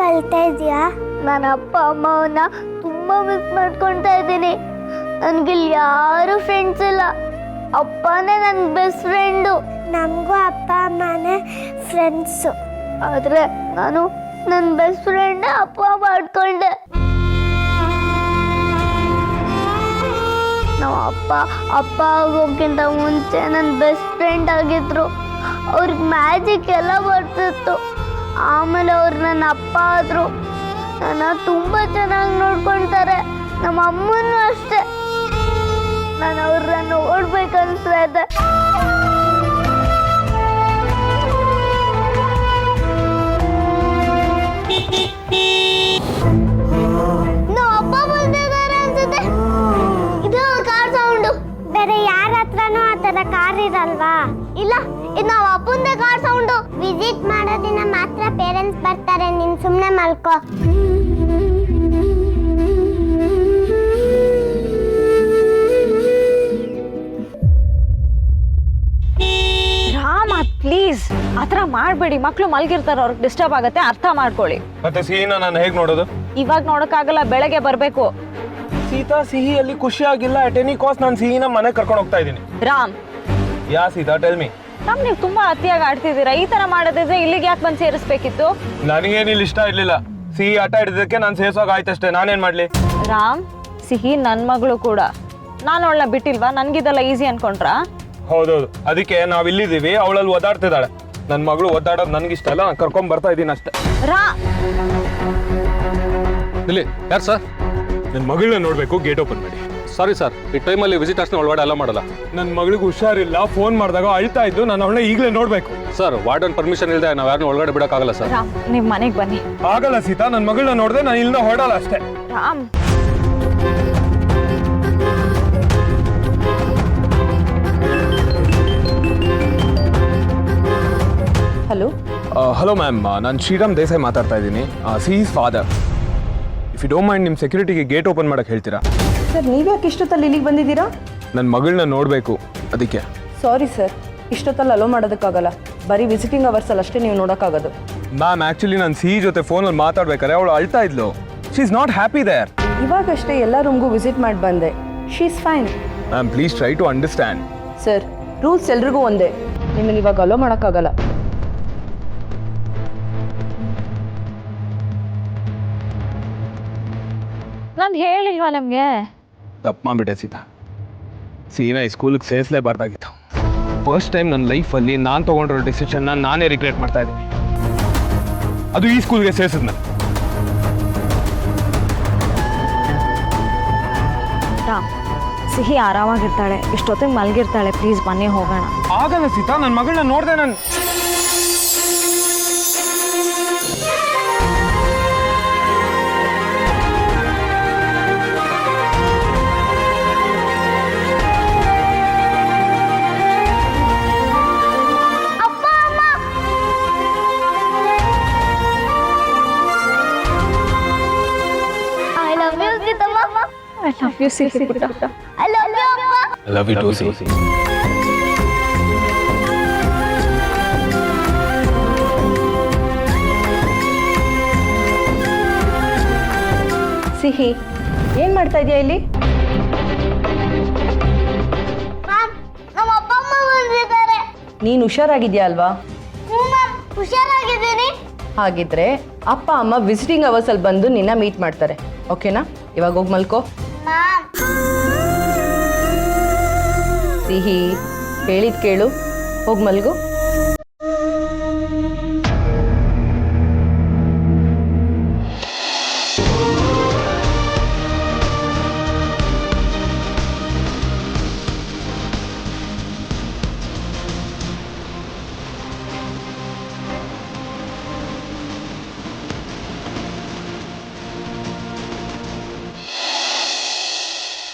ಅಳ್ತಾ ಇದೀಯಾ? ನಾನು ಅಪ್ಪ ಅಮ್ಮವನ್ನ ತುಂಬಾ ಮಿಸ್ ಮಾಡ್ಕೊಳ್ತಾ ಇದ್ದೀನಿ. ನನ್ಗಿಲ್ಲಿ ಯಾರು ಫ್ರೆಂಡ್ಸ್ ಇಲ್ಲ. ಅಪ್ಪನೇ ನನ್ನ ಬೆಸ್ಟ್ ಫ್ರೆಂಡು. ನಮಗೂ ಅಪ್ಪ ಅಮ್ಮನೇ ಫ್ರೆಂಡ್ಸು. ಆದ್ರೆ ನಾನು ನನ್ನ ಬೆಸ್ಟ್ ಫ್ರೆಂಡ್ ಅಪ್ಪ ಮಾಡ್ಕೊಂಡೆ. ನಾವು ಅಪ್ಪ ಆಗೋಕ್ಕಿಂತ ಮುಂಚೆ ನನ್ನ ಬೆಸ್ಟ್ ಫ್ರೆಂಡ್ ಆಗಿದ್ರು. ಅವ್ರಿಗೆ ಮ್ಯಾಜಿಕ್ ಎಲ್ಲ ಬರ್ತಿತ್ತು. ಆಮೇಲೆ ಅವ್ರು ನನ್ನ ಅಪ್ಪ ಆದ್ರು. ನನ್ನ ತುಂಬಾ ಚೆನ್ನಾಗಿ ನೋಡ್ಕೊಳ್ತಾರೆ. ನಮ್ಮ ಅಮ್ಮನೂ ಅಷ್ಟೇ. ನಾನು ಅವ್ರನ್ನ ನೋಡ್ಬೇಕನ್ಸ್ತಾ ಇದೆ. ಅಪ್ಪ ಬಂದಿದ್ದಾರೆ ಅನ್ಸುತ್ತೆ. ಇದು ಕಾರ್ ಸೌಂಡು. ಬೇರೆ ಯಾರ ಹತ್ರನೂ ಆ ಥರ ಕಾರ್ ಇರಲ್ವಾ? ಇಲ್ಲ, ಇದು ನಾವು ಅಪ್ಪಂದೇ ಕಾರ್ ಸೌಂಡು. ವಿಸಿಟ್ ಮಾಡೋ ದಿನ ಮಾತ್ರ ಪೇರೆಂಟ್ಸ್ ಬರ್ತಾರೆ. ನೀನು ಸುಮ್ಮನೆ ಮಲ್ಕೋ. ರಾಮ ಪ್ಲೀಸ್ ಆ ಥರ ಮಾಡಬೇಡಿ. ಮಕ್ಕಳು ಮಲ್ಗಿರ್ತಾರೆ, ಅವ್ರಿಗೆ ಡಿಸ್ಟರ್ಬ್ ಆಗುತ್ತೆ, ಅರ್ಥ ಮಾಡ್ಕೊಳ್ಳಿ. ಮತ್ತೆ ಸಿಹಿನ ನಾನು ಹೇಗೆ ನೋಡೋದು? ಇವಾಗ ನೋಡೋಕ್ಕಾಗಲ್ಲ, ಬೆಳಗ್ಗೆ ಬರಬೇಕು. ಸೀತಾ, ಸಿಹಿಯಲ್ಲಿ ಖುಷಿ ಆಗಿಲ್ಲ. ಅಟ್ ಎನಿ ಕಾಸ್ಟ್ ನಾನು ಸಿಹಿನ ಮನೆ ಕರ್ಕೊಂಡು ಹೋಗ್ತಾ ಇದ್ದೀನಿ. ರಾಮ್, ಯಾ ಸೀತಾ, ಟೆಲ್ ಮಿ. ನೀವು ತುಂಬಾ ಅತಿಯಾಗಿ ಆಡ್ತಿದ್ದೀರಾ. ಈ ತರ ಮಾಡೋದಿದ್ರೆ ಇಲ್ಲಿಗೆ ಯಾಕೆ ಬಂದು ಸೇರಿಸ್ಬೇಕಿತ್ತು? ನನಗೇನಿಲ್ಲ ಇಷ್ಟ ಇರ್ಲಿಲ್ಲ. ಸಿಹಿ ಆಟ ಹಿಡಿದಕ್ಕೆ ನಾನು ಸೇರ್ಸೋಕೆ ಆಯ್ತಷ್ಟೇ. ನಾನೇನ್ ಮಾಡ್ಲಿ? ರಾಮ್, ಸಿಹಿ ನನ್ನ ಮಗಳು ಕೂಡ. ನಾನು ಅವಳನ್ನ ಬಿಟ್ಟಿಲ್ವಾ? ನನ್ಗಿದೆಲ್ಲ ಈಸಿ ಅನ್ಕೊಂಡ್ರಾ? ಹೌದೌದು, ಅದಕ್ಕೆ ನಾವ್ ಇಲ್ಲಿದ್ದೀವಿ. ಅವಳಲ್ಲಿ ಓದಾಡ್ತಿದ್ದಾಳೆ. ನನ್ನ ಮಗಳು ಓದಾಡೋದು ನನಗಿಷ್ಟ ಇಲ್ಲ. ನಾನು ಕರ್ಕೊಂಡ್ ಬರ್ತಾ ಇದ್ದೀನಿ ಅಷ್ಟೇ. ಇಲ್ಲಿ ಯಾರು ಸರ್? ನನ್ನ ಮಗಳನ್ನ ನೋಡ್ಬೇಕು, ಗೇಟ್ ಓಪನ್ ಮಾಡಿ. ಸಾರಿ ಸರ್, ಈ ಟೈಮಲ್ಲಿ ವಿಸಿಟರ್ಸ್ನ ಒಳಗಡೆ ಅಲೋ ಮಾಡಲ್ಲ. ನನ್ನ ಮಗಳಿಗೆ ಹುಷಾರಿಲ್ಲ. ಫೋನ್ ಮಾಡಿದಾಗ ಅಳ್ತಾ ಇದ್ದು. ನಾನು ಅವಳನ್ನ ಈಗಲೇ ನೋಡ್ಬೇಕು. ಸರ್, ವಾರ್ಡನ್ ಪರ್ಮಿಷನ್ ಇಲ್ಲದೆ ನಾವು ಯಾರನ್ನೂ ಒಳಗಡೆ ಬಿಡೋಕ್ಕಾಗಲ್ಲ ಸರ್. ರಾಮ್, ನೀವು ಮನೆಗೆ ಬನ್ನಿ. ಆಗಲ್ಲ ಸೀತಾ, ನನ್ನ ಮಗಳನ್ನ ನೋಡಿದೆ ನಾನು ಇಲ್ಲಿಂದ ಹೊರಡಲ್ಲ ಅಷ್ಟೇ. ರಾಮ್, ಹಲೋ ಹಲೋ ಮ್ಯಾಮ್, ನಾನು ಶ್ರೀರಾಮ್ ದೇಸಾಯಿ ಮಾತಾಡ್ತಾ ಇದ್ದೀನಿ. Sihi's father. If you don't mind, ನಿಮ್ಮ ಸೆಕ್ಯೂರಿಟಿಗೆ ಗೇಟ್ ಓಪನ್ ಮಾಡಕ್ಕೆ ಹೇಳ್ತೀರಾ? ಸರ್, ನೀವ್ಯಾಕೆ ಇಷ್ಟೊತ್ತಲ್ಲಿ ಇಲ್ಲಿಗೆ ಬಂದಿದ್ದೀರಾ? ನನ್ನ ಮಗಳನ್ನ ನೋಡಬೇಕು, ಅದಕ್ಕೆ. ಸಾರಿ ಸರ್, ಇಷ್ಟೊತ್ತಲ್ಲಿ ಅಲೋ ಮಾಡೋದಕ್ಕಾಗಲ್ಲ. ಬರೀ ವಿಸಿಟಿಂಗ್ ಅವರ್ಸಲ್ಲಿ ಅಷ್ಟೇ ನೀವು ನೋಡೋಕ್ಕಾಗೋದು. ಮ್ಯಾಮ್, ಆ್ಯಕ್ಚುಲಿ ನಾನು ಸಿಹಿ ಜೊತೆ ಫೋನಲ್ಲಿ ಮಾತಾಡ್ಬೇಕಾದ್ರೆ ಅವಳು ಅಳ್ತಾ ಇದ್ಲು. She is not happy there. ಇವಾಗಷ್ಟೇ ಎಲ್ಲ ರೂಮ್ಗೂ ವಿಸಿಟ್ ಮಾಡಿ ಬಂದೆ. She is fine. Ma'am, please try to understand. Sir, rules ಎಲ್ರಿಗೂ ಒಂದೇ. ನಿಮ್ಮನ್ನು ಇವಾಗ ಅಲೋ ಮಾಡೋಕ್ಕಾಗಲ್ಲ. ನಾನು ಹೇಳಿಲ್ವಾ ನಿಮಗೆ? ತಪ್ಪು ಮಾಡಿಬಿಟ್ಟೆ ಸೀತಾ. ಸಿಹಿನ ಈ ಸ್ಕೂಲಿಗೆ ಸೇರಿಸಲೇಬಾರ್ದಾಗಿತ್ತು. ಫಸ್ಟ್ ಟೈಮ್ ನನ್ನ ಲೈಫಲ್ಲಿ ನಾನು ತೊಗೊಂಡಿರೋ ಡಿಸಿಷನ್ನ ನಾನೇ ರಿಗ್ರೆಟ್ ಮಾಡ್ತಾ ಇದ್ದೀನಿ. ಅದು ಈ ಸ್ಕೂಲ್ಗೆ ಸೇರಿಸಿದ್ ನಾನು. ರಾಮ್, ಸಿಹಿ ಆರಾಮಾಗಿರ್ತಾಳೆ, ಇಷ್ಟೊತ್ತಿಗೆ ಮಲಗಿರ್ತಾಳೆ. ಪ್ಲೀಸ್ ಬನ್ನಿ ಹೋಗೋಣ. ಆಗಲ್ಲ ಸೀತಾ, ನನ್ನ ಮಗಳನ್ನ ನೋಡಿದೆ ನಾನು. I love you, ಸಿಹಿ ಪುಟ್ಟ. I love you, ಅಪ್ಪ. I love you too, ಸಿಹಿ. ಸಿಹಿ, ಏನು ಮಾಡ್ತಾ ಇದೆಯಾ ಇಲ್ಲಿ? ಮ್ಯಾಮ್, ನಮ್ಮ ಅಪ್ಪ ಅಮ್ಮ ಬಂದಿದ್ದಾರೆ. ನೀನು ಹುಷಾರಾಗಿದ್ಯಾ ಅಲ್ವಾ? ಹ್ಞೂ ಮ್ಯಾಮ್, ಹುಷಾರಾಗಿದ್ದೀನಿ. ಹಾಗಿದ್ರೆ ಅಪ್ಪ ಅಮ್ಮ ವಿಸಿಟಿಂಗ್ ಅವರ್ಸಲ್ಲಿ ಬಂದು ನಿನ್ನ ಮೀಟ್ ಮಾಡ್ತಾರೆ. ಓಕೆನಾ? ಇವಾಗ ಹೋಗಿ ಮಲ್ಕೋ. ಮ್ಯಾಮ್, ಸಿಹಿ, ಹೇಳಿದ್ ಕೇಳು, ಹೋಗಿ ಮಲ್ಗು.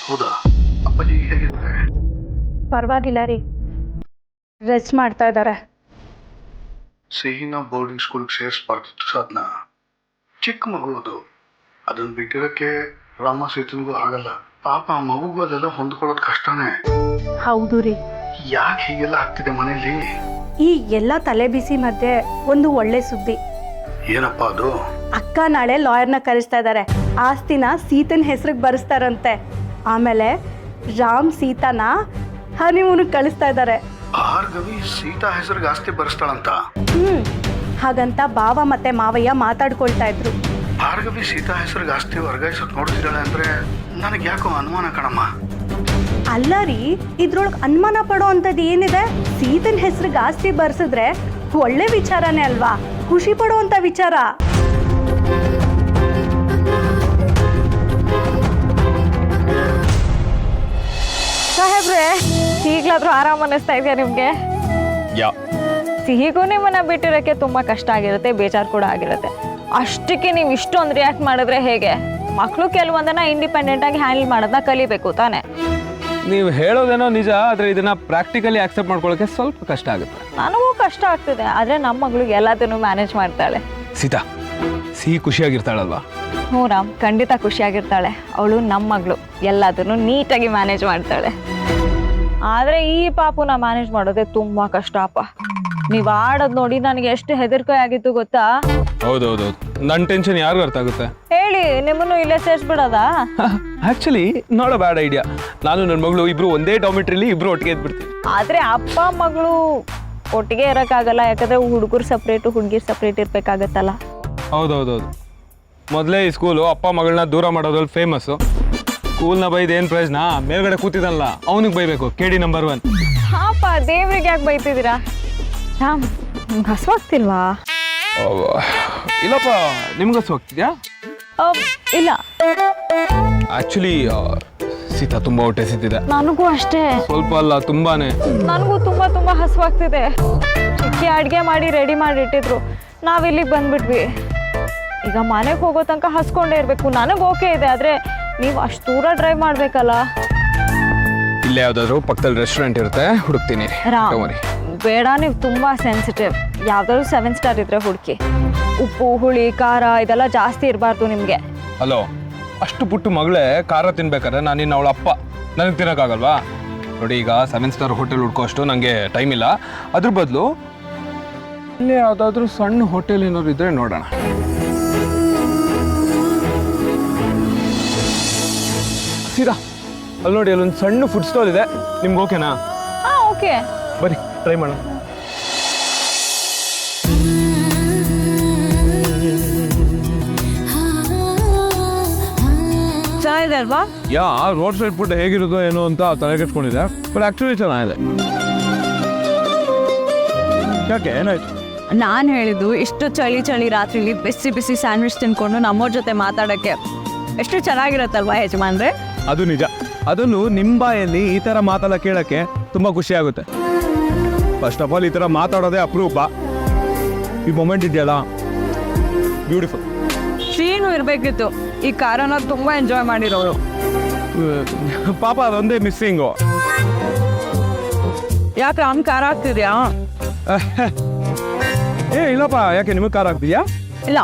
ಹೌದಾ? ಅಪ್ಪಾಜಿ ಹೇಗಿದ್ದಾರೆ? ಪರವಾಗಿಲ್ಲ ರೀ, ರೆಸ್ಟ್ ಮಾಡ್ತಾ ಇದ್ದಾರೆ. ಸಿಹಿನ ಬೋರ್ಡಿಂಗ್ ಸ್ಕೂಲ್ಗೆ ಸೇರಿಸ್ಬಾರ್ದಿತ್ತು ಸಾಧನ. ಚಿಕ್ಕ ಮಗು ಅದು. ಅದನ್ನು ಬಿಟ್ಟಿರೋಕ್ಕೆ ರಾಮ ಸೀತನಿಗೂ ಆಗಲ್ಲ. ಪಾಪ ಆ ಮಗುಗೂ ಅದೆಲ್ಲ ಹೊಂದ್ಕೊಳ್ಳೋದು ಕಷ್ಟನೇ. ಹೌದು ರೀ, ಯಾಕೆ ಹೀಗೆಲ್ಲ ಆಗ್ತಿದೆ ಮನೇಲಿ? ಈ ಎಲ್ಲ ತಲೆ ಬಿಸಿ ಮಧ್ಯೆ ಒಂದು ಒಳ್ಳೆ ಸುದ್ದಿ. ಏನಪ್ಪ ಅದು? ಅಕ್ಕ ನಾಳೆ ಲಾಯರ್ನ ಕರೆಸ್ತಾ ಇದ್ದಾರೆ. ಆಸ್ತಿನ ಸೀತನ ಹೆಸ್ರಿಗೆ ಬರೆಸ್ತಾರಂತೆ. ಆಮೇಲೆ ರಾಮ್ ಸೀತಾನ ಹನಿಮೂನಿಗೆ ಕಳಿಸ್ತಾ ಇದ್ದಾರೆ. ಭಾರ್ಗವಿ ಸೀತಾ ಹೆಸರಿಗೆ ಆಸ್ತಿ ಬರೆಸ್ತಾಳಂತ. ಹಾಗಂತ ಬಾವ ಮತ್ತೆ ಮಾವಯ್ಯ ಮಾತಾಡ್ಕೊಳ್ತಾ ಇದ್ರು. ಭಾರ್ಗವಿ ಸೀತಾ ಹೆಸರಿಗೆ ಆಸ್ತಿ ವರ್ಗಾಯಿಸೋಕೆ ನೋಡ್ತಿದ್ದಾಳೆ ಅಂದ್ರೆ ನನಗೆ ಯಾಕೋ ಅನುಮಾನ ಕಣಮ್ಮ. ಅಲ್ಲ ರೀ, ಇದ್ರೊಳಗೆ ಅನುಮಾನ ಪಡೋ ಅಂಥದ್ದು ಏನಿದೆ? ಸೀತನ ಹೆಸ್ರಿಗೆ ಆಸ್ತಿ ಬರ್ಸಿದ್ರೆ ಒಳ್ಳೆ ವಿಚಾರನೇ ಅಲ್ವಾ? ಖುಷಿ ಪಡುವಂಥ ವಿಚಾರ. ಸಾಹೇಬ್ರೆ, ಈಗಲಾದ್ರೂ ಆರಾಮ್ ಅನ್ನಿಸ್ತಾ ಇದೆಯಾ ನಿಮ್ಗೆ? ಸಿಹಿಗೂ ನಿಮ್ಮನ್ನ ಬಿಟ್ಟಿರೋಕ್ಕೆ ತುಂಬಾ ಕಷ್ಟ ಆಗಿರುತ್ತೆ, ಬೇಜಾರು ಕೂಡ ಆಗಿರುತ್ತೆ. ಅಷ್ಟಕ್ಕೆ ನೀವು ಇಷ್ಟೊಂದು ರಿಯಾಕ್ಟ್ ಮಾಡಿದ್ರೆ ಹೇಗೆ? ಮಕ್ಕಳು ಕೆಲವೊಂದನ್ನ ಇಂಡಿಪೆಂಡೆಂಟ್ ಆಗಿ ಹ್ಯಾಂಡಲ್ ಮಾಡೋದನ್ನ ಕಲಿಬೇಕು ತಾನೆ? ನೀವು ಹೇಳೋದೇನೋ ನಿಜ, ಆದರೆ ಇದನ್ನ ಪ್ರಾಕ್ಟಿಕಲಿ ಆಕ್ಸೆಪ್ಟ್ ಮಾಡ್ಕೊಳ್ಳೋಕೆ ಸ್ವಲ್ಪ ಕಷ್ಟ ಆಗುತ್ತೆ. ನನಗೂ ಕಷ್ಟ ಆಗ್ತಿದೆ, ಆದ್ರೆ ನಮ್ಮ ಮಗಳಿಗೆ ಎಲ್ಲದನ್ನು ಮ್ಯಾನೇಜ್ ಮಾಡ್ತಾಳೆ. ಸೀತಾ ಸಿಹಿ ಖುಷಿಯಾಗಿರ್ತಾಳಲ್ವಾ? ಹ್ಞೂ ರಾಮ್, ಖಂಡಿತ ಖುಷಿಯಾಗಿರ್ತಾಳೆ. ಅವಳು ನಮ್ಮ ಮಗಳು, ಎಲ್ಲದನ್ನು ನೀಟಾಗಿ ಮ್ಯಾನೇಜ್ ಮಾಡ್ತಾಳೆ. ಆದ್ರೆ ಈ ಪಾಪುನ ಮ್ಯಾನೇಜ್ ಮಾಡೋದೇ ತುಂಬಾ ಕಷ್ಟ ಅಪ್ಪ. ನೀವ್ ಆಡೋದ್ ನೋಡಿ ನನಗೆ ಎಷ್ಟು ಹೆದರಿಕೆ ಆಗಿತ್ತು ಗೊತ್ತಾ? ಹೌದೌದೌದು, ನನ್ನ ಟೆನ್ಷನ್ ಯಾರಿಗೂ ಅರ್ಥ ಆಗುತ್ತೆ. ಹೇಳಿ, ನಿಮ್ಮನ್ನು ಇಲ್ಲೇ ಸೇರಿಸ್ಬಿಡೋದಾ? Actually not a bad idea. ನಾನು ನನ್ನ ಮಗಳು ಇಬ್ರು ಒಂದೇ ಡಾಮಿಟ್ರಿಲಿ ಇಬ್ರು ಒಟ್ಟಿಗೆ ಎದ್ಬಿಡ್ತೀವಿ. ಆದ್ರೆ ಅಪ್ಪ ಮಗಳು ಒಟ್ಟಿಗೆ ಇರೋಕ್ಕಾಗಲ್ಲ, ಯಾಕಂದ್ರೆ ಹುಡುಗರು ಸಪ್ರೇಟು ಹುಡುಗಿರ್ ಸಪ್ರೇಟ್ ಇರ್ಬೇಕಾಗತ್ತಲ್ಲ. ಹೌದೌದೌದು, ಮೊದಲೇ ಈ ಸ್ಕೂಲು ಅಪ್ಪ ಮಗಳನ್ನ ದೂರ ಮಾಡೋದ್ರಲ್ಲಿ ಫೇಮಸ್ಸು. ಸ್ಕೂಲ್ನ ಬೈದು ಏನು ಪ್ರಯೋಜನ? ಮೇಲ್ಗಡೆ ಕೂತಿದಲ್ಲ ಅವನಿಗೆ ಬೈಬೇಕು, KD ನಂಬರ್ 1. ಹಾಪ, ದೇವ್ರಿಗೆ ಯಾಕೆ ಬೈತಿದ್ದೀರಾ? ರಾಮ್, ನಿಮ್ಗೆ ಹಸುವಾಗ್ತಿಲ್ವಾ? ಇಲ್ಲಪ್ಪ, ನಿಮ್ಗೆ ಹಸುವಾಗ್ತಿದ್ಯಾ? ಇಲ್ಲ, ಆಕ್ಚುಲಿ ಸೀತಾ ತುಂಬಾ ಹೊಟ್ಟೆ ಸಿದ್ದಿದೆ. ನನಗೂ ಅಷ್ಟೇ. ಸ್ವಲ್ಪ ಅಲ್ಲ, ತುಂಬಾನೇ. ನನಗೂ ತುಂಬಾ ತುಂಬಾ ಹಸುವಾಗ್ತಿದೆ. ಚಿಕ್ಕಿ ಅಡುಗೆ ಮಾಡಿ ರೆಡಿ ಮಾಡಿ ಇಟ್ಟಿದ್ರು, ನಾವಿಲ್ಲಿಗೆ ಬಂದ್ಬಿಟ್ವಿ. ಈಗ ಮನೆಗೆ ಹೋಗೋ ತನಕ ಹಸ್ಕೊಂಡೇ ಇರಬೇಕು. ನನಗೆ ಓಕೆ ಇದೆ, ಆದರೆ ನೀವು ಅಷ್ಟು ದೂರ ಡ್ರೈವ್ ಮಾಡಬೇಕಲ್ಲ. ಇಲ್ಲೇ ಯಾವುದಾದ್ರು ಪಕ್ಕದಲ್ಲಿ ರೆಸ್ಟೋರೆಂಟ್ ಇರುತ್ತೆ, ಹುಡುಕ್ತೀನಿ. ರಾಮ್, ಬೇಡ, ನೀವು ತುಂಬ ಸೆನ್ಸಿಟಿವ್. ಯಾವ್ದಾದ್ರು 7 ಸ್ಟಾರ್ ಇದ್ರೆ ಹುಡುಕಿ. ಉಪ್ಪು ಹುಳಿ ಖಾರ ಇದೆಲ್ಲ ಜಾಸ್ತಿ ಇರಬಾರ್ದು ನಿಮಗೆ. ಹಲೋ, ಅಷ್ಟು ಪುಟ್ಟು ಮಗಳೇ ಖಾರ ತಿನ್ಬೇಕಾದ್ರೆ ನಾನಿನ್ನು ಅವಳ ಅಪ್ಪ, ನನಗೆ ತಿನ್ನೋಕ್ಕಾಗಲ್ವಾ? ನೋಡಿ, ಈಗ 7 ಸ್ಟಾರ್ ಹೋಟೆಲ್ ಹುಡ್ಕೋ ಅಷ್ಟು ನನಗೆ ಟೈಮ್ ಇಲ್ಲ. ಅದ್ರ ಬದಲು ಇಲ್ಲೇ ಯಾವುದಾದ್ರೂ ಸಣ್ಣ ಹೋಟೆಲ್ ಏನಾದ್ರು ಇದ್ರೆ ನೋಡೋಣ. ಸೀದಾ ಅಲ್ಲಿ ನೋಡಿ, ಅಲ್ಲೊಂದು ಸಣ್ಣ ಫುಡ್ ಸ್ಟಾಲ್ ಇದೆ. ನಿಮ್ಗೆ ಓಕೆನಾ? ಹಾಂ, ಓಕೆ, ಬರೀ ಟ್ರೈ ಮಾಡೋಣ. ಚೆನ್ನಾಗಿದೆ ಅಲ್ವಾ? ರೋಡ್ ಸೈಡ್ ಫುಡ್ ಹೇಗಿರೋದು ಏನೋ ಅಂತ ತಲೆ ಕೆಡ್ಸ್ಕೊಂಡಿದೆ, ಬಟ್ ಆಕ್ಚುಲಿ ಚೆನ್ನಾಗಿದೆ. ಯಾಕೆ, ಏನಾಯ್ತು? ನಾನು ಹೇಳಿದ್ದು ಇಷ್ಟು ಚಳಿ ರಾತ್ರಿಲಿ ಬಿಸಿ ಬಿಸಿ ಸ್ಯಾಂಡ್ವಿಚ್ ತಿನ್ಕೊಂಡು ನಮ್ಮವ್ರ ಜೊತೆ ಮಾತಾಡೋಕ್ಕೆ ಎಷ್ಟು ಚೆನ್ನಾಗಿರುತ್ತಲ್ವಾ ಯಜಮಾನ್ರೆ? ಅದು ನಿಜ. ಅದನ್ನು ನಿಮ್ಮ ಬಾಯಲ್ಲಿ ಈ ಥರ ಮಾತೆಲ್ಲ ಕೇಳೋಕ್ಕೆ ತುಂಬ ಖುಷಿ ಆಗುತ್ತೆ. ಫಸ್ಟ್ ಆಫ್ ಆಲ್ ಈ ಥರ ಮಾತಾಡೋದೇ ಅಪರೂಪ. ಈ ಮೊಮೆಂಟ್ ಇದೆಯಲ್ಲ, ಬ್ಯೂಟಿಫುಲ್. ಸೀನು ಇರಬೇಕಿತ್ತು. ಈ ಕಾರನ್ನ ತುಂಬ ಎಂಜಾಯ್ ಮಾಡಿರೋರು. ಪಾಪ ಅದೊಂದೇ ಮಿಸ್ಸಿಂಗು. ಯಾಕೆ ಅವ್ನು ಖಾರ ಆಗ್ತಿದ್ಯಾ? ಇಲ್ಲಪ್ಪ, ಯಾಕೆ ನಿಮಗೆ ಖಾರ ಆಗ್ತಿದ್ಯಾ? ಇಲ್ಲ,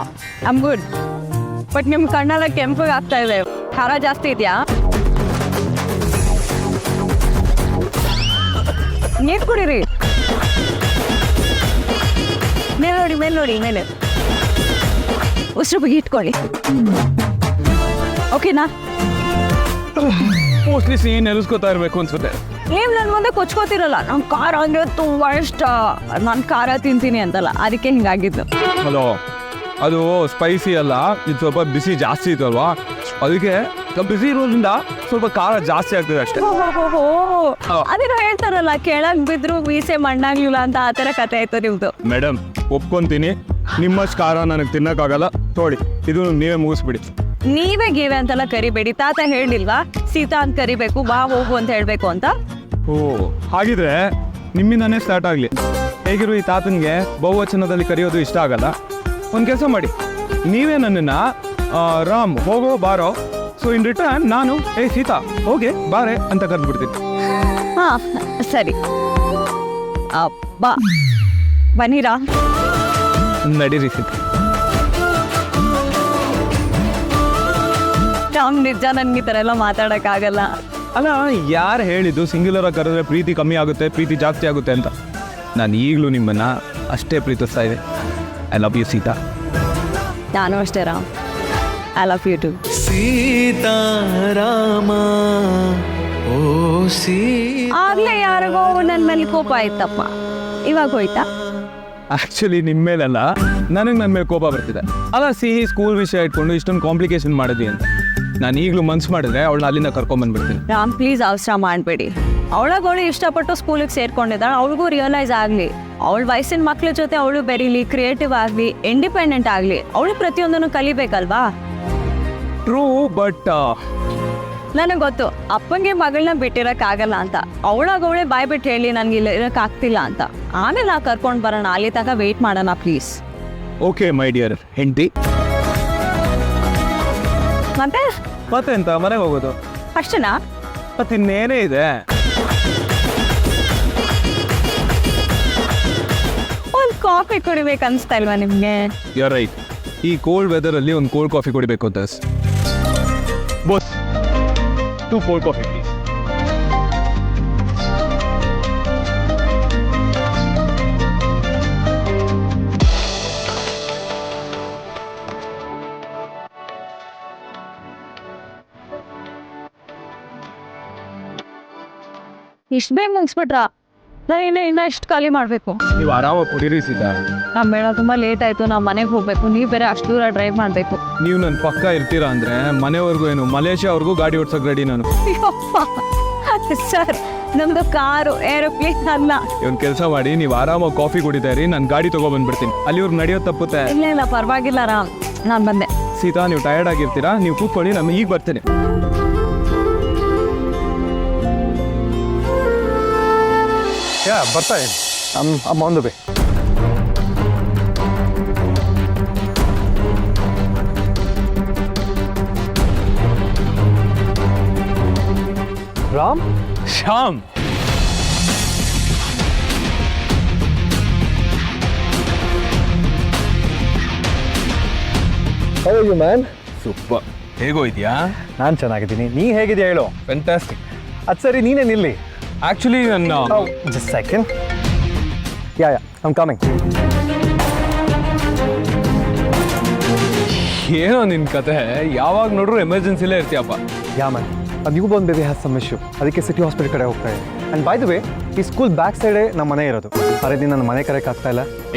ಐಮ್ ಗುಡ್. ಬಟ್ ನಿಮ್ಮ ಕಣ್ಣೆಲ್ಲ ಕೆಂಪಗೆ ಆಗ್ತಾ ಇದೆ. ಖಾರ ಜಾಸ್ತಿ ಇದೆಯಾ? ನೀರು ಕುಡೀರಿ. ಮೇಲೆ ನೋಡಿ ಮೇಲೆ ಉಸಿರು ಬಿಗಿ ಇಟ್ಕೊಳ್ಳಿ. ಓಕೆನಾ? ಮೋಸ್ಟ್ಲಿ ಸೀನ್ ನೆಲೆಸ್ಕೋತಾ ಇರಬೇಕು ಅನ್ಸುತ್ತೆ. ನೀವು ನನ್ನ ಮುಂದೆ ಕೊಚ್ಕೋತಿರಲ್ಲ. ನಂಗೆ ಖಾರ ಅಂದರೆ ತುಂಬ ಇಷ್ಟ. ನಾನು ಖಾರ ತಿಂತೀನಿ ಅಂತಲ್ಲ, ಅದಕ್ಕೆ ಹಿಂಗಾಗಿದ್ದು. ಹಲೋ, ಅದು ಸ್ಪೈಸಿ ಅಲ್ಲ, ಇದು ಸ್ವಲ್ಪ ಬಿಸಿ ಜಾಸ್ತಿ ಇತ್ತು ಅಲ್ವಾ, ಅದಕ್ಕೆ ಬಿಸಿ ಇರೋದ್ರಿಂದ ಸ್ವಲ್ಪ ಖಾರ ಜಾಸ್ತಿ ಆಗ್ತದೆ ಅಷ್ಟೇ. ಅದೇನೋ ಹೇಳ್ತಾರಲ್ಲ, ಕೆಳಗೆ ಬಿದ್ರು ಮೀಸೆ ಮಣ್ಣಾಗ್ಲಿಲ್ಲ ಅಂತ, ಆ ಥರ ಕತೆ ಆಯ್ತು ನಿಮ್ದು. ಮೇಡಮ್, ಒಪ್ಕೊಂತೀನಿ, ನಿಮ್ಮಷ್ಟು ಖಾರ ನನಗೆ ತಿನ್ನೋಕ್ಕಾಗಲ್ಲ. ತೋಳಿ, ಇದು ನೀವೇ ಮುಗಿಸ್ಬಿಡಿ. ನೀವೇ ಗೇವೆ ಅಂತೆಲ್ಲ ಕರಿಬೇಡಿ. ತಾತ ಹೇಳಿಲ್ವಾ ಸೀತಾ ಅಂತ ಕರಿಬೇಕು, ಬಾ ಹೋಗು ಅಂತ ಹೇಳಬೇಕು ಅಂತ? ಓ, ಹಾಗಿದ್ರೆ ನಿಮ್ಮಿಂದಾನೇ ಸ್ಟಾರ್ಟ್ ಆಗಲಿ. ಹೇಗಿರೋ ಈ ತಾತನಿಗೆ ಬಹುವಚನದಲ್ಲಿ ಕರೆಯೋದು ಇಷ್ಟ ಆಗಲ್ಲ. ಒಂದು ಕೆಲಸ ಮಾಡಿ, ನೀವೇ ನನ್ನನ್ನು ರಾಮ್ ಹೋಗೋ ಬಾರೋ, ಸೊ ಇನ್ ರಿಟರ್ನ್ ನಾನು ಸೀತಾ ಹೋಗಿ ಬಾರೆ ಅಂತ ಕರೆದ್ಬಿಡ್ತೀನಿ. ಹಾಂ, ಸರಿ. ಬಾ, ಬನ್ನಿರಾ. ನಡೀರಿ ಸೀತಾ. ರಾಮ್, ನಿಜ ನನಗೆ ಈ ಥರ ಎಲ್ಲ ಮಾತಾಡೋಕ್ಕಾಗಲ್ಲ. ಅಲ್ಲ, ಯಾರು ಹೇಳಿದ್ದು ಸಿಂಗ್ಯುಲರಾಗಿ ಕರೆದ್ರೆ ಪ್ರೀತಿ ಕಮ್ಮಿ ಆಗುತ್ತೆ, ಪ್ರೀತಿ ಜಾಸ್ತಿ ಆಗುತ್ತೆ ಅಂತ? ನಾನು ಈಗಲೂ ನಿಮ್ಮನ್ನು ಅಷ್ಟೇ ಪ್ರೀತಿಸ್ತಾ ಇದೆ. I love you Sita. ನಾನು ಅಷ್ಟೇ Ram, I love you too. Sitarama ಓ ಆಗ್ಲೇ ಯಾರಿಗೋ ನನ್ನ ಮೇಲೆ ಕೋಪ ಆಯ್ತಪ್ಪ, ಇವಾಗ ಹೋಯ್ತಾ? ಆ್ಯಕ್ಚುಲಿ ನಿಮ್ಮ ಮೇಲಲ್ಲ, ನನಗೆ ನನ್ನ ಮೇಲೆ ಕೋಪ ಬರ್ತಿದೆ. ಅಲ್ಲ ಸಿಹಿ ಸ್ಕೂಲ್ ವಿಷಯ ಇಟ್ಕೊಂಡು ಇಷ್ಟೊಂದು ಕಾಂಪ್ಲಿಕೇಶನ್ ಮಾಡಿದ್ವಿ ಅಂತ. ನಾನು ಈಗಲೂ ಮನ್ಸು ಮಾಡಿದ್ರೆ ಅವಳನ್ನ ಅಲ್ಲಿಂದ ಕರ್ಕೊಂಬಂದ್ಬಿಡ್ತೀನಿ. ರಾಮ್ ಪ್ಲೀಸ್ ಅವಸರ ಮಾಡಬೇಡಿ. ಅವಳು ಇಷ್ಟಪಟ್ಟು ಸ್ಕೂಲಿಗೆ ಸೇರ್ಕೊಂಡಿದ್ದಾಳೆ, ಅವಳಿಗೂ ರಿಯಲೈಸ್ ಆಗಲಿ, ಅವಳ ವಯಸ್ಸಿನ ಮಕ್ಳ ಜೊತೆ ಅವಳು ಬೆರೀಲಿ, ಕ್ರಿಯೇಟಿವ್ ಆಗಲಿ, ಇಂಡಿಪೆಂಡೆಂಟ್ ಆಗಲಿ. ಅವಳು ಪ್ರತಿಯೊಂದನ್ನು ಕಲಿಬೇಕಲ್ವಾ? ಟ್ರೂ, ಬಟ್ ನನಗೆ ಗೊತ್ತು ಅಪ್ಪಂಗೆ ಮಗಳನ್ನ ಬಿಟ್ಟಿರೋಕ್ಕಾಗಲ್ಲ ಅಂತ. ಅವಳೇ ಬಾಯ್ ಬಿಟ್ಟು ಹೇಳಿ ನನಗೆ ಇಲ್ಲಿ ಇರೋಕ್ಕಾಗ್ತಿಲ್ಲ ಅಂತ. ಆಮೇಲೆ ನಾ ಕರ್ಕೊಂಡು ಬರೋಣ, ಅಲ್ಲಿ ತನಕ ವೆಯ್ಟ್ ಮಾಡೋಣ ಪ್ಲೀಸ್. ಓಕೆ ಮೈ ಡಿಯರ್ ಹೆಂಡತಿ. ಮತ್ತೆ ಎಂತ ಮನೆಗೆ ಹೋಗೋದು ಅಷ್ಟೇನಾ? ಮತ್ತೆ ಇನ್ನೇನೇ ಇದೆ? ಒಂದು ಕಾಫಿ ಕುಡಿಬೇಕು ಅನಿಸ್ತಾ ಇಲ್ವಾ ನಿಮಗೆ? You right. ಈ ಕೋಲ್ಡ್ ವೆದರಲ್ಲಿ ಒಂದು ಕೋಲ್ಡ್ ಕಾಫಿ ಕುಡಿಬೇಕು ಅಂತ. Boss, 2 cold coffee please. ಇಷ್ಟು ಬೇಗ ಮುಗಿಸ್ಬಿಟ್ರಾ? ನಾನು ಇನ್ನ ಇಷ್ಟು ಖಾಲಿ ಮಾಡಬೇಕು. ನೀವು ಆರಾಮಾಗಿ ಕುಡೀರಿ ಸೀತಾ. ನಮ್ಮ ಬೇಡ, ತುಂಬ ಲೇಟ್ ಆಯಿತು, ನಾವು ಮನೆಗೆ ಹೋಗಬೇಕು. ನೀವು ಬೇರೆ ಅಷ್ಟು ದೂರ ಡ್ರೈವ್ ಮಾಡಬೇಕು. ನೀವು ನನ್ನ ಪಕ್ಕ ಇರ್ತೀರಾ ಅಂದರೆ ಮನೆವರೆಗೂ ಏನು ಮಲೇಷ್ಯಾವರೆಗೂ ಗಾಡಿ ಓಡ್ಸೋಕೆ ರೆಡಿ ನಾನು. ಸರ್, ನಮ್ಮದು ಕಾರು, ಏರೋಪ್ಲೇನ್ ಅಲ್ಲ. ಒಂದು ಕೆಲಸ ಮಾಡಿ, ನೀವು ಆರಾಮಾಗಿ ಕಾಫಿ ಕುಡಿತಾ ಇರಿ, ನಾನು ಗಾಡಿ ತೊಗೊಬಂದ್ಬಿಡ್ತೀನಿ. ಅಲ್ಲಿವ್ರಿಗೆ ನಡೆಯೋದು ತಪ್ಪುತ್ತೆ. ಇಲ್ಲ ಪರವಾಗಿಲ್ಲ ರಾಮ್, ನಾನು ಬಂದೆ. ಸೀತಾ, ನೀವು ಟಯರ್ಡ್ ಆಗಿರ್ತೀರಾ, ನೀವು ಕೂತ್ಕೊಳ್ಳಿ, ನಾನು ಈಗ ಬರ್ತೀನಿ. ಬರ್ತಾ ಇದೆ. ಅಮ್ಮ ಒಂದು ಬೇ. ರಾಮ್, ಶ್ಯಾಮ್, ಮ್ಯಾನ್. ಸೂಪರ್. ಹೇಗೋಯ್ದ್ಯಾ? ನಾನು ಚೆನ್ನಾಗಿದ್ದೀನಿ, ನೀ ಹೇಗಿದೆಯಾ ಹೇಳು? ಫ್ಯಾಂಟಾಸ್ಟಿಕ್. ಅದು ಸರಿ, ನೀನೇ ನಿಲ್ಲಿ. ಆ್ಯಕ್ಚುಲಿ ನನ್ನ just second. Yeah I'm coming. ಏನೋ ನಿನ್ನ ಕತೆ, ಯಾವಾಗ ನೋಡ್ರು ಎಮರ್ಜೆನ್ಸಿಲೇ ಇರ್ತೀಯಪ್ಪ. Yeah man, new born baby has some issue, ಅದಕ್ಕೆ ಸಿಟಿ ಹಾಸ್ಪಿಟಲ್ ಕಡೆ ಹೋಗ್ತಾ ಇದೆ. ಆ್ಯಂಡ್ ಬೈ ದ ವೇ, ಈ ಸ್ಕೂಲ್ ಬ್ಯಾಕ್ ಸೈಡೇ ನಮ್ಮ ಮನೆ ಇರೋದು. ಅರೆ ನೀನು ನನ್ನ ಮನೆ ಕರೆಕ್ಟ್ ಆಗ್ತಾ ಇಲ್ಲ.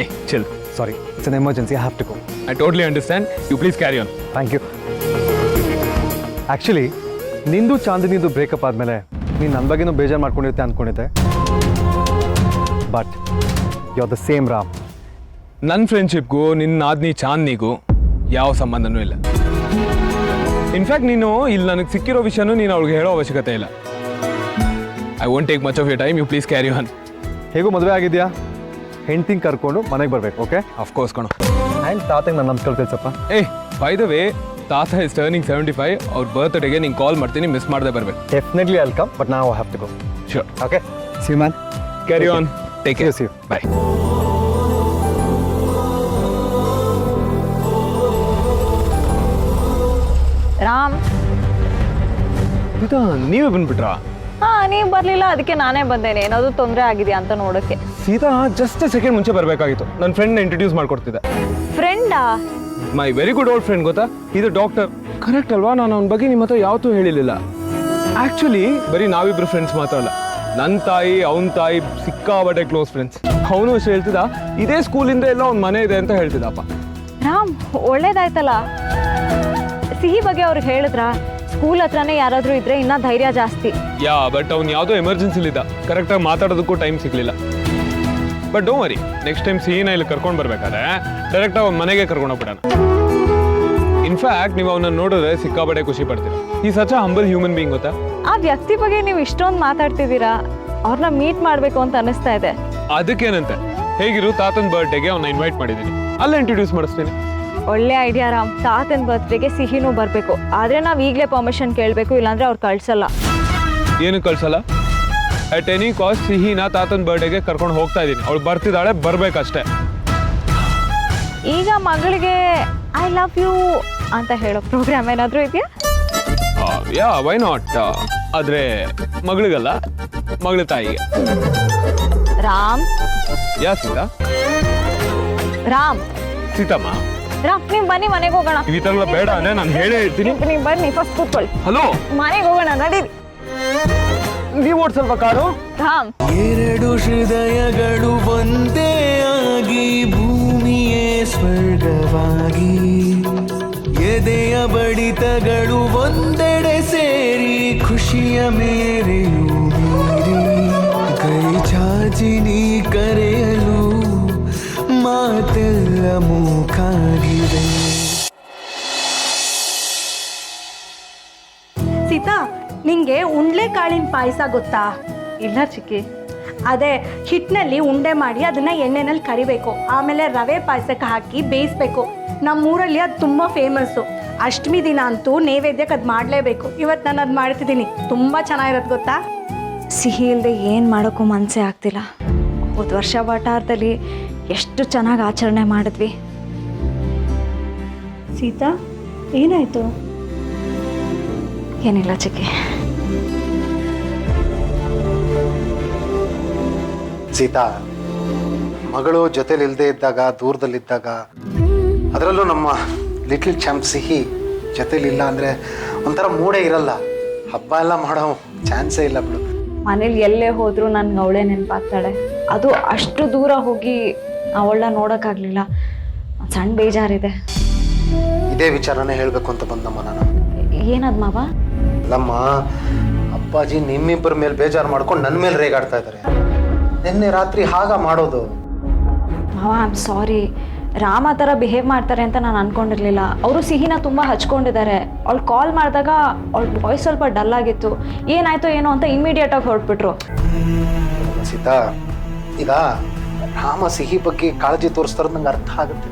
Chill. Sorry, it's an emergency, I have to go. I totally understand. You please carry on. Thank you. Actually ನಿಂದು ಚಾಂದಿನಿದು ಬ್ರೇಕಪ್ ಆದಮೇಲೆ ನೀನು ನನ್ನ ಬಗ್ಗೆನೂ ಬೇಜಾರು ಮಾಡ್ಕೊಂಡಿರುತ್ತೆ ಅಂದ್ಕೊಂಡಿದ್ದೆ. But you are the same Ram. ನನ್ನ ಫ್ರೆಂಡ್ಶಿಪ್ಗೂ ನಿನ್ನ ಆದ್ನಿ ಚಾಂದ್ನಿಗೂ ಯಾವ ಸಂಬಂಧನೂ ಇಲ್ಲ. ಇನ್ಫ್ಯಾಕ್ಟ್ ನೀನು ಇಲ್ಲಿ ನನಗೆ ಸಿಕ್ಕಿರೋ ವಿಷಯನೂ ನೀನು ಅವ್ಳಿಗೆ ಹೇಳೋ ಅವಶ್ಯಕತೆ ಇಲ್ಲ. I won't take much of your time, you please carry on. ಹೇಗೂ ಮದುವೆ ಆಗಿದೆಯಾ, ಹೆಂಡ್ತಿಂಗ್ ಕರ್ಕೊಂಡು ಮನೆಗೆ ಬರಬೇಕು. ಓಕೆ, ಅಫ್ಕೋರ್ಸ್ ಕಣೋ. ಆ್ಯಂಡ್ ತಾತಂಗೆ ನಾನು ನಮ್ಸ್ಕೊಳ್ ಕಳ್ಸಪ್ಪ. ಬೈ ದ ವೇ, ತಾತ ಇಸ್ ಟರ್ನಿಂಗ್ 75. ಅವ್ರ ಬರ್ತ್ಡೇಗೆ ನಿಂಗೆ ಕಾಲ್ ಮಾಡ್ತೀನಿ, ಮಿಸ್ ಮಾಡದೆ ಬರಬೇಕು. ಡೆಫಿನೆಟ್ಲಿ ವೆಲ್ಕಮ್, ಬಟ್ ನಾವು have to go. Sure. Okay, see you man. Carry on. Take care. See you. Bye. Ram, ನೀವೇ ಬಂದ್ಬಿಟ್ರಾ? ನೀವು ಬರಲಿಲ್ಲ, ಅದಕ್ಕೆ ನಾನೇ ಬಂದೇನೆ. ಏನಾದರೂ ತೊಂದರೆ ಆಗಿದೆಯಾ ಅಂತ ನೋಡೋಕ್ಕೆ. ಸೀತಾ, ಜಸ್ಟ್ ಸೆಕೆಂಡ್ ಮುಂಚೆ ಬರಬೇಕಾಗಿತ್ತು. ನನ್ನ ಫ್ರೆಂಡ್ ಇಂಟ್ರೊಡ್ಯೂಸ್ ಮಾಡ್ಕೊಡ್ತಿದ್ದೆ. ಫ್ರೆಂಡಾ? My very good old friend, ಗೊತ್ತಾ? ಇದು ಡಾಕ್ಟರ್. ಕರೆಕ್ಟ್ ಅಲ್ವಾ? ನಾನು ಅವನ ಬಗ್ಗೆ ನಿಮ್ಮ ಹತ್ರ ಯಾವತ್ತೂ ಹೇಳಿರಲಿಲ್ಲ. ಆ್ಯಕ್ಚುಲಿ ಬರೀ ನಾವಿಬ್ರು ಫ್ರೆಂಡ್ಸ್ ಮಾತ್ರ ಅಲ್ಲ, ನನ್ನ ತಾಯಿ, ಅವನ ತಾಯಿ ಸಿಕ್ಕಾಬಟ್ಟೆ ಕ್ಲೋಸ್ ಫ್ರೆಂಡ್ಸ್. ಅವನು ಅಷ್ಟೇ ಹೇಳ್ತಿದ್ದ, ಇದೇ ಸ್ಕೂಲಿಂದ ಎಲ್ಲ ಅವ್ನ ಮನೆ ಇದೆ ಅಂತ ಹೇಳ್ತಿದ್ದಪ್ಪ. ರಾಮ್, ಒಳ್ಳೇದಾಯ್ತಲ್ಲ. ಸಿಹಿ ಬಗ್ಗೆ ಅವ್ರಿಗೆ ಹೇಳಿದ್ರಾ? ಸ್ಕೂಲ್ ಹತ್ರನೇ ಯಾರಾದರೂ ಇದ್ರೆ ಇನ್ನೂ ಧೈರ್ಯ ಜಾಸ್ತಿ. ಯಾ, ಬಟ್ ಅವ್ನು ಯಾವುದೋ ಎಮರ್ಜೆನ್ಸಿಲಿದ್ದ, ಕರೆಕ್ಟಾಗಿ ಮಾತಾಡೋದಕ್ಕೂ ಟೈಮ್ ಸಿಗಲಿಲ್ಲ. But don't worry, next time ಸಿಹಿನ ಇಲ್ಲಿ ಕರ್ಕೊಂಡು ಬರ್ಬೇಕಾದ್ರೆ ಡೈರೆಕ್ಟಾಗಿ ಅವ್ನ ಮನೆಗೆ ಕರ್ಕೊಂಡು ಹೋಗ್ಬಿಡೋಣ. ಇನ್ಫ್ಯಾಕ್ಟ್ ನೀವು ಅವನ್ನ ನೋಡಿದ್ರೆ ಸಿಕ್ಕಾಬಟ್ಟೆ ಖುಷಿ ಪಡ್ತೀರಾ. ಈ ಸಚ್ ಹಂಬಲ್ ಹ್ಯೂಮನ್ ಬೀಯಿಂಗ್, ಗೊತ್ತಾ? ಆ ವ್ಯಕ್ತಿ ಬಗ್ಗೆ ನೀವು ಇಷ್ಟೊಂದು ಮಾತಾಡ್ತಿದ್ದೀರಾ, ಅವ್ರನ್ನ ಮೀಟ್ ಮಾಡಬೇಕು ಅಂತ ಅನಿಸ್ತಾ ಇದೆ. ಅದಕ್ಕೇನಂತೆ, ಹೇಗಿರು ತಾತನ ಬರ್ಡೇಗೆ ಅವನ್ನ ಇನ್ವೈಟ್ ಮಾಡಿದ್ದೀನಿ, ಅಲ್ಲೇ ಇಂಟ್ರೊಡ್ಯೂಸ್ ಮಾಡಿಸ್ತೀನಿ. ಒಳ್ಳೆ ಐಡಿಯಾ ರಾಮ್. ತಾತನ ಬರ್ತ್ಡೇಗೆ ಸಿಹಿನೂ ಬರಬೇಕು, ಆದರೆ ನಾವು ಈಗಲೇ ಪರ್ಮಿಷನ್ ಕೇಳಬೇಕು, ಇಲ್ಲಾಂದ್ರೆ ಅವ್ರು ಕಳ್ಸಲ್ಲ. ಏನು ಕಳ್ಸಲ್ಲ? ಅಟ್ ಎನಿ ಕಾಸ್ಟ್ ಸಿಹಿನ ತಾತನ ಬರ್ಡೇಗೆ ಕರ್ಕೊಂಡು ಹೋಗ್ತಾ ಇದ್ದೀನಿ. ಅವಳು ಬರ್ತಿದ್ದಾಳೆ, ಬರ್ಬೇಕಷ್ಟೇ. ಈಗ ಮಗಳಿಗೆ ಐ ಲವ್ ಯು ಅಂತ ಹೇಳೋ ಪ್ರೋಗ್ರಾಮ್ ಏನಾದರೂ ಇದೆಯಾ? ಯಾ, ವೈ ನಾಟ್? ಆದರೆ ಮಗಳಿಗಲ್ಲ, ಮಗಳ ತಾಯಿಗೆ. ರಾಮ್. ಯಾ ಸೀತಾ? ರಾಮ್. ಸೀತಮ್ಮ, ರಾಮ್ ನೀವು ಬನ್ನಿ ಮನೆಗೆ ಹೋಗೋಣ. ಈ ಥರ ಬೇಡ ಅಂದ್ರೆ ನಾನು ಹೇಳೇ ಇರ್ತೀನಿ. ನೀವು ಬನ್ನಿ ಫಸ್ಟ್ ಕೂತ್ಕೊಳ್ಳಿ. ಹಲೋ, ಮನೆಗೆ ಹೋಗೋಣ ನಡೀರಿ. ನೀವು ಓಡ್ಸಲ್ವಾ ಕಾರು? ರಾಮ್ ಎರಡು ಹೃದಯಗಳು ಒಂದೇ ಆಗಿ ಭೂಮಿಯೇ ಸ್ವರ್ಗವಾಗಿ ಎದೆಯ ಬಡಿತಗಳು ಒಂದೆಡೆ ಸೇರಿ ಖುಷಿಯ ಮೇರೆಯೂ ಮೀರಿ ಕೈ ಚಾಚಿ ನೀ ಕರೆಯಲು ಮಾತೆಲ್ಲ ಮೂಕಾಗಿದೆ. ಸೀತಾ, ನಿಂಗೆ ಉಂಡ್ಲೆ ಕಾಳಿನ ಪಾಯಸ ಗೊತ್ತಾ? ಇಲ್ಲ ಚಿಕ್ಕಿ. ಅದೇ ಹಿಟ್ಟಿನಲ್ಲಿ ಉಂಡೆ ಮಾಡಿ ಅದನ್ನ ಎಣ್ಣೆನಲ್ಲಿ ಕರಿಬೇಕು, ಆಮೇಲೆ ರವೆ ಪಾಯಸಕ್ಕೆ ಹಾಕಿ ಬೇಯಿಸ್ಬೇಕು. ನಮ್ಮೂರಲ್ಲಿ ಅದು ತುಂಬ ಫೇಮಸ್ಸು. ಅಷ್ಟಮಿ ದಿನ ಅಂತೂ ನೈವೇದ್ಯಕ್ಕೆ ಅದು ಮಾಡಲೇಬೇಕು. ಇವತ್ತು ನಾನು ಅದು ಮಾಡ್ತಿದ್ದೀನಿ, ತುಂಬ ಚೆನ್ನಾಗಿರೋದು ಗೊತ್ತಾ? ಸಿಹಿ ಇಲ್ಲದೆ ಏನು ಮಾಡೋಕ್ಕೂ ಮನಸ್ಸೇ ಆಗ್ತಿಲ್ಲ. ಹೋದ ವರ್ಷ ವಾಟಾರದಲ್ಲಿ ಎಷ್ಟು ಚೆನ್ನಾಗಿ ಆಚರಣೆ ಮಾಡಿದ್ವಿ. ಸೀತಾ, ಏನಾಯಿತು? ಏನಿಲ್ಲ ಚಿಕ್ಕಿ. ಸೀತಾ, ಮಗಳು ಜೊತೆಲಿ ಇಲ್ಲದೆ ಇದ್ದಾಗ, ದೂರದಲ್ಲಿದ್ದಾಗ, ಅದರಲ್ಲೂ ನಮ್ಮ ಲಿಟ್ಲ್ ಚಾಂಪ್ ಸಿಹಿ ಜೊತೆಲಿಲ್ಲ ಅಂದರೆ ಒಂಥರ ಮೂಡೇ ಇರಲ್ಲ. ಹಬ್ಬ ಎಲ್ಲ ಮಾಡೋ ಚಾನ್ಸೇ ಇಲ್ಲ ಬಿಡು. ಮನೇಲಿ ಎಲ್ಲೇ ಹೋದರೂ ನನ್ಗೆ ಅವಳೇ ನೆನಪಾಗ್ತಾಳೆ. ಅದು ಅಷ್ಟು ದೂರ ಹೋಗಿ ಅವಳನ್ನ ನೋಡೋಕ್ಕಾಗಲಿಲ್ಲ. ಸಣ್ಣ ಬೇಜಾರಿದೆ. ಇದೇ ವಿಚಾರನೇ ಹೇಳಬೇಕು ಅಂತ ಬಂದಮ್ಮ ನಾನು. ಏನದು ಮಾವ? ಅಲ್ಲಮ್ಮ, ಅಪ್ಪಾಜಿ ನಿಮ್ಮಿಬ್ಬರ ಮೇಲೆ ಬೇಜಾರು ಮಾಡ್ಕೊಂಡು ನನ್ನ ಮೇಲೆ ರೇಗಾಡ್ತಾ ಇದ್ದಾರೆ. ನಿನ್ನೆ ರಾತ್ರಿ ಹಾಗ ಮಾಡೋದು? ಮಾವ, ಐ ಆಮ್ ಸಾರಿ. ರಾಮ ಆ ಥರ ಬಿಹೇವ್ ಮಾಡ್ತಾರೆ ಅಂತ ನಾನು ಅಂದ್ಕೊಂಡಿರಲಿಲ್ಲ. ಅವರು ಸಿಹಿನ ತುಂಬ ಹಚ್ಕೊಂಡಿದ್ದಾರೆ. ಅವಳು ಕಾಲ್ ಮಾಡಿದಾಗ ಅವಳ ವಾಯ್ಸ್ ಸ್ವಲ್ಪ ಡಲ್ ಆಗಿತ್ತು. ಏನಾಯ್ತು ಏನೋ ಅಂತ ಇಮಿಡಿಯೇಟಾಗಿ ಹೊರಟ್ಬಿಟ್ರು. ಸೀತಾ, ಈಗ ರಾಮ ಸಿಹಿ ಬಗ್ಗೆ ಕಾಳಜಿ ತೋರಿಸ್ತಾರ ನಂಗೆ ಅರ್ಥ ಆಗುತ್ತೆ.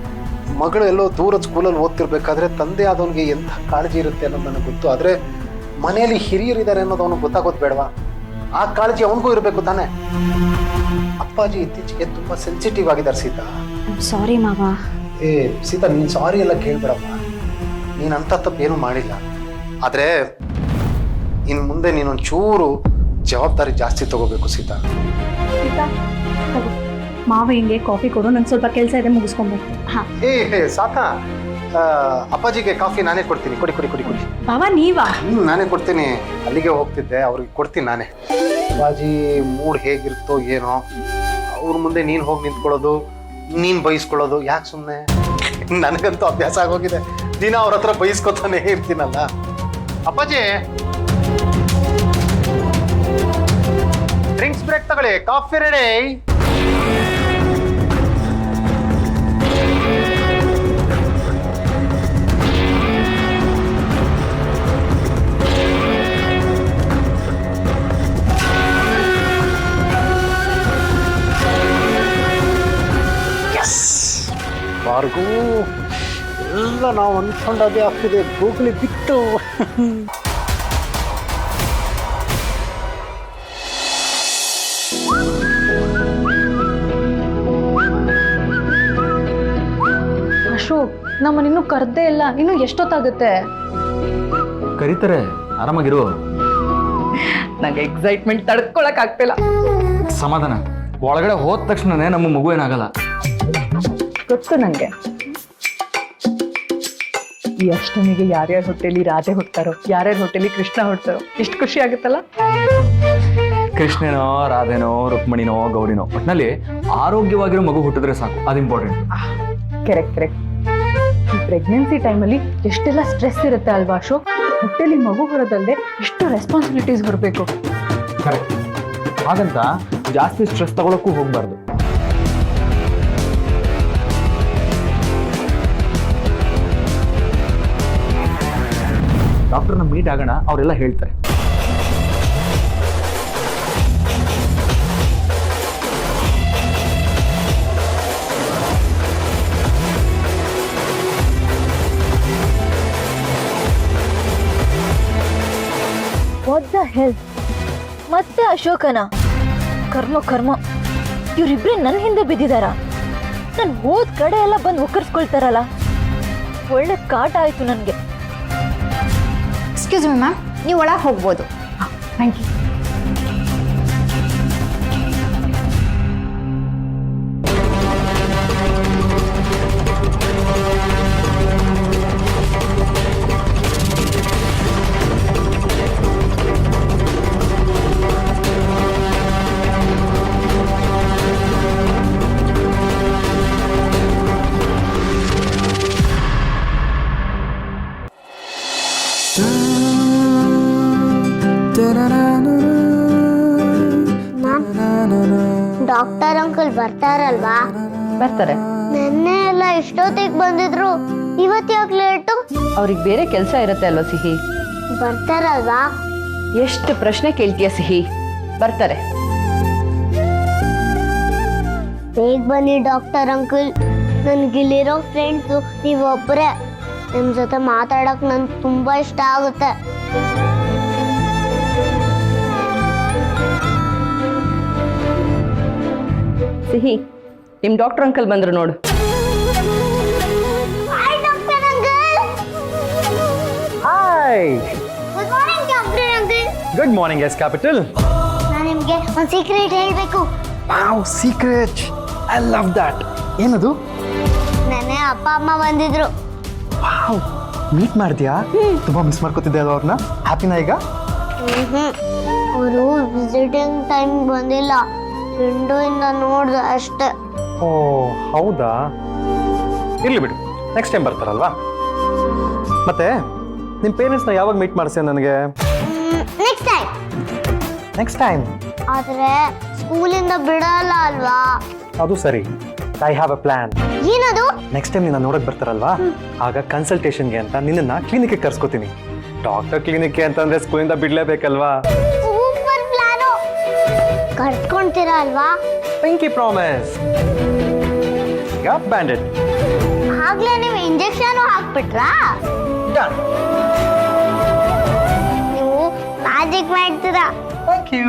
ಮಗಳು ಎಲ್ಲೋ ದೂರದ ಸ್ಕೂಲಲ್ಲಿ ಓದ್ತಿರ್ಬೇಕಾದ್ರೆ ತಂದೆ ಆದವನಿಗೆ ಎಂಥ ಕಾಳಜಿ ಇರುತ್ತೆ ಅನ್ನೋದು ನನಗೆ ಗೊತ್ತು. ಆದರೆ ಮನೆಯಲ್ಲಿ ಹಿರಿಯರಿದ್ದಾರೆ ಅನ್ನೋದು ಅವನಿಗೆ ಗೊತ್ತಾಗೋದು ಬೇಡವಾ? ಆ ಕಾಳಜಿ ಅವನಿಗೂ ಇರಬೇಕು ತಾನೆ. ಅಪ್ಪಾಜಿ ಇತ್ತೀಚೆಗೆ ತುಂಬ ಸೆನ್ಸಿಟಿವ್ ಆಗಿದ್ದಾರೆ ಸೀತಾ. ಸಾರಿ ಮಾವ. ಏ ಸೀತಾ, ನೀನು ಸಾರಿ ಎಲ್ಲ ಕೇಳ್ಬೇಡಮ್ಮ. ನೀನು ಅಂಥ ತಪ್ಪೇನು ಮಾಡಿಲ್ಲ. ಆದರೆ ಇನ್ನು ಮುಂದೆ ನೀನೊಂಚೂರು ಜವಾಬ್ದಾರಿ ಜಾಸ್ತಿ ತಗೋಬೇಕು ಸೀತಾ. ಸೀತಾ, ತಗೋ. ಮಾವ ಹಿಂಗೆ ಕಾಫಿ ಕೊಡು, ನಂಗೆ ಸ್ವಲ್ಪ ಕೆಲಸ ಇದೆ, ಮುಗಿಸ್ಕೊಬೇಕು. ಹಾಂ. ಏ ಸಾಕಾ, ಅಪ್ಪಾಜಿಗೆ ಕಾಫಿ ನಾನೇ ಕೊಡ್ತೀನಿ. ಕೊಡಿ ಕೊಡಿ ಕೊಡಿ ಕೊಡಿ. ಬಾವ ನೀವಾ? ನಾನೇ ಕೊಡ್ತೀನಿ. ಅಲ್ಲಿಗೆ ಹೋಗ್ತಿದ್ದೆ, ಅವ್ರಿಗೆ ಕೊಡ್ತೀನಿ ನಾನೇ. ಅಪ್ಪಾಜಿ ಮೂಡ್ ಹೇಗಿರುತ್ತೋ ಏನೋ, ಅವ್ರ ಮುಂದೆ ನೀನು ಹೋಗಿ ನಿಂತ್ಕೊಳ್ಳೋದು, ನೀನು ಬೈಸ್ಕೊಳ್ಳೋದು ಯಾಕೆ ಸುಮ್ಮನೆ? ನನಗಂತೂ ಅಭ್ಯಾಸ ಆಗೋಗಿದೆ. ದಿನ ಅವ್ರ ಹತ್ರ ಬೈಸ್ಕೊತಾನೆ ಇರ್ತೀನಲ್ಲ. ಅಪ್ಪಾಜಿ, ಡ್ರಿಂಕ್ಸ್ ಬ್ರೇಕ್ ತಗೊಳ್ಳಿ, ಕಾಫಿ ರೆಡಿ. ಯಾರಿಗೂ ಎಲ್ಲ ನಾವು ಅಂದ್ಕೊಂಡದೇ ಆಗ್ತಿದೆ. ಗೂಗಲಿ ಬಿಟ್ಟು ಅಶೋಕ್, ನಮ್ಮನ್ನಿನ್ನೂ ಕರ್ದೇ ಇಲ್ಲ. ಇನ್ನು ಎಷ್ಟೊತ್ತಾಗುತ್ತೆ? ಕರೀತಾರೆ, ಆರಾಮಾಗಿರು. ನಂಗೆ ಎಕ್ಸೈಟ್ಮೆಂಟ್ ತಡ್ಕೊಳಕ್ ಆಗ್ತಿಲ್ಲ. ಸಮಾಧಾನ. ಒಳಗಡೆ ಹೋದ ತಕ್ಷಣನೇ ನಮ್ಮ ಮಗು ಏನಾಗಲ್ಲ. ಗೊತ್ತು ನನಗೆ. ಈ ಅಷ್ಟಮಿಗೆ ಯಾರ್ಯಾರ ಹೊಟ್ಟೆಲಿ ರಾಧೆ ಹುಡ್ತಾರೋ, ಯಾರ್ಯಾರ ಹೊಟ್ಟೆಲಿ ಕೃಷ್ಣ ಹುಡ್ತಾರೋ, ಎಷ್ಟು ಖುಷಿ ಆಗುತ್ತಲ್ಲ. ಕೃಷ್ಣನೋ, ರಾಧೆನೋ, ರುಕ್ಮಿಣಿನೋ, ಗೌರಿನೋ, ಒಟ್ಟಿನಲ್ಲಿ ಆರೋಗ್ಯವಾಗಿರೋ ಮಗು ಹುಟ್ಟಿದ್ರೆ ಸಾಕು. ಅದು ಇಂಪಾರ್ಟೆಂಟ್. Correct correct. ಈ ಪ್ರೆಗ್ನೆನ್ಸಿ ಟೈಮಲ್ಲಿ ಎಷ್ಟೆಲ್ಲ ಸ್ಟ್ರೆಸ್ ಇರುತ್ತೆ ಅಲ್ವಾ ಅಶೋಕ್? ಹೊಟ್ಟೆಲಿ ಮಗು ಬರೋದಲ್ಲದೆ ಎಷ್ಟು ರೆಸ್ಪಾನ್ಸಿಬಿಲಿಟೀಸ್ ಬರಬೇಕು. ಕರೆಕ್ಟ್. ಹಾಗಂತ ಜಾಸ್ತಿ ಸ್ಟ್ರೆಸ್ ತಗೊಳಕ್ಕೂ ಹೋಗ್ಬಾರ್ದು. ಡಾಕ್ಟರ್ನ ಮೀಟ್ ಆಗೋಣ, ಅವರೆಲ್ಲ ಹೇಳ್ತಾರೆ. What the hell? ಮತ್ತೆ ಅಶೋಕನ ಕರ್ಮ ಕರ್ಮ. ಇವರಿಬ್ರೆ ನನ್ನ ಹಿಂದೆ ಬಿದ್ದಿದಾರ. ನಾನು ಹೋದ ಕಡೆ ಎಲ್ಲ ಬಂದು ಒಕ್ಕರ್ಸ್ಕೊಳ್ತಾರಲ್ಲ, ಒಳ್ಳೆ ಕಾಟ ಆಯ್ತು ನನಗೆ. ಎಕ್ಸ್ಕ್ಯೂಸ್ ಮಿ ಮ್ಯಾಮ್, ನೀವು ಒಳಗೆ ಹೋಗ್ಬೋದು. Thank you. ಡಾಕ್ಟರ್ ಅಂಕಲ್ ಬರ್ತಾರಲ್ವಾ? ಬರ್ತಾರೆ. ನೆನ್ನೆ ಎಲ್ಲ ಇಷ್ಟೊತ್ತಿಗೆ ಬಂದಿದ್ರು, ಇವತ್ತು ಯಾಕೆ ಲೇಟು? ಅವ್ರಿಗೆ ಬೇರೆ ಕೆಲಸ ಇರುತ್ತೆ ಅಲ್ವಾ ಸಿಹಿ? ಬರ್ತಾರಲ್ವಾ? ಎಷ್ಟು ಪ್ರಶ್ನೆ ಕೇಳ್ತೀಯ ಸಿಹಿ? ಬರ್ತಾರೆ. ಬೇಗ ಬನ್ನಿ ಡಾಕ್ಟರ್ ಅಂಕಲ್. ನನ್ಗಿಲ್ಲಿರೋ ಫ್ರೆಂಡ್ಸು ನೀವೊಬ್ಬರೇ. ನಿಮ್ ಜೊತೆ ಮಾತಾಡಕ್ ನನ್ಗೆ ತುಂಬಾ ಇಷ್ಟ ಆಗುತ್ತೆ. ಸಿಹಿ, ನಿಮ್ ಡಾಕ್ಟರ್ ಅಂಕಲ್ ಬಂದ್ರು ನೋಡು. Hi doctor uncle. Hi, good morning doctor uncle. Good morning. Yes capital. ನಾನು ನಿಮ್ಗೆ ಒಂದು ಸೀಕ್ರೆಟ್ ಹೇಳ್ಬೇಕು. Wow, secret. I love that. ಏನದು? ನೆನ್ನೆ ಅಪ್ಪ ಅಮ್ಮ ಬಂದಿದ್ರು. ವಾವ್, ಮೀಟ್ ಮಾಡ್ತೀಯಾ? ತುಂಬಾ ಮಿಸ್ ಮಾಡ್ಕೋತಿದ್ದೆ ಅಲ್ವಾ ಅವ್ರನ್ನ? ಹ್ಯಾಪಿನಾ ಈಗ? ಅವರು ವಿಸಿಟಿಂಗ್ ಟೈಮ್ ಬಂದಿಲ್ಲ, ವಿಂಡೋಯಿಂದ ನೋಡ್ದೆ ಅಷ್ಟೇ. ಓ ಹೌದಾ, ಇರ್ಲಿ ಬಿಡು, ನೆಕ್ಸ್ಟ್ ಟೈಮ್ ಬರ್ತಾರಲ್ವಾ. ಮತ್ತೆ ನಿಮ್ಮ ಪೇರೆಂಟ್ಸ್ನ ಯಾವಾಗ ಮೀಟ್ ಮಾಡಿಸ್ಯ ನನಗೆ? Next time. Next time? ಆದ್ರೆ ಸ್ಕೂಲಿಂದ ಬಿಡಲ್ಲ ಅಲ್ವಾ? ಅದು ಸರಿ. I have a plan. ಏನದು? ನೆಕ್ಸ್ಟ್ ಟೈಮ್ ನಿನ್ನ ನೋಡಕ್ ಬರ್ತಾರಲ್ವಾ, ಆಗ ಕನ್ಸಲ್ಟೇಷನ್ಗೆ ಅಂತ ನಿನ್ನನ್ನ ಕ್ಲಿನಿಕ್ಗೆ ಕರ್ಸ್ಕೊತೀನಿ. ಡಾಕ್ಟರ್ ಕ್ಲಿನಿಕ್ಗೆ ಅಂತಂದ್ರೆ ಸ್ಕೂಲಿಂದ ಬಿಡ್ಲೇಬೇಕಲ್ವಾ? Super plan. ಕರ್ಸ್ಕೊಂತೀರಾ ಅಲ್ವಾ? Pinky promise. Got banded. ಆಗ್ಲೇ ನೀವು ಇಂಜೆಕ್ಷನ್ ಹಾಕ್ಬಿಟ್ರಾ? ಡನ್. ನೀವು ಮ್ಯಾಜಿಕ್ ಮಾಡ್ತೀರಾ. Thank you.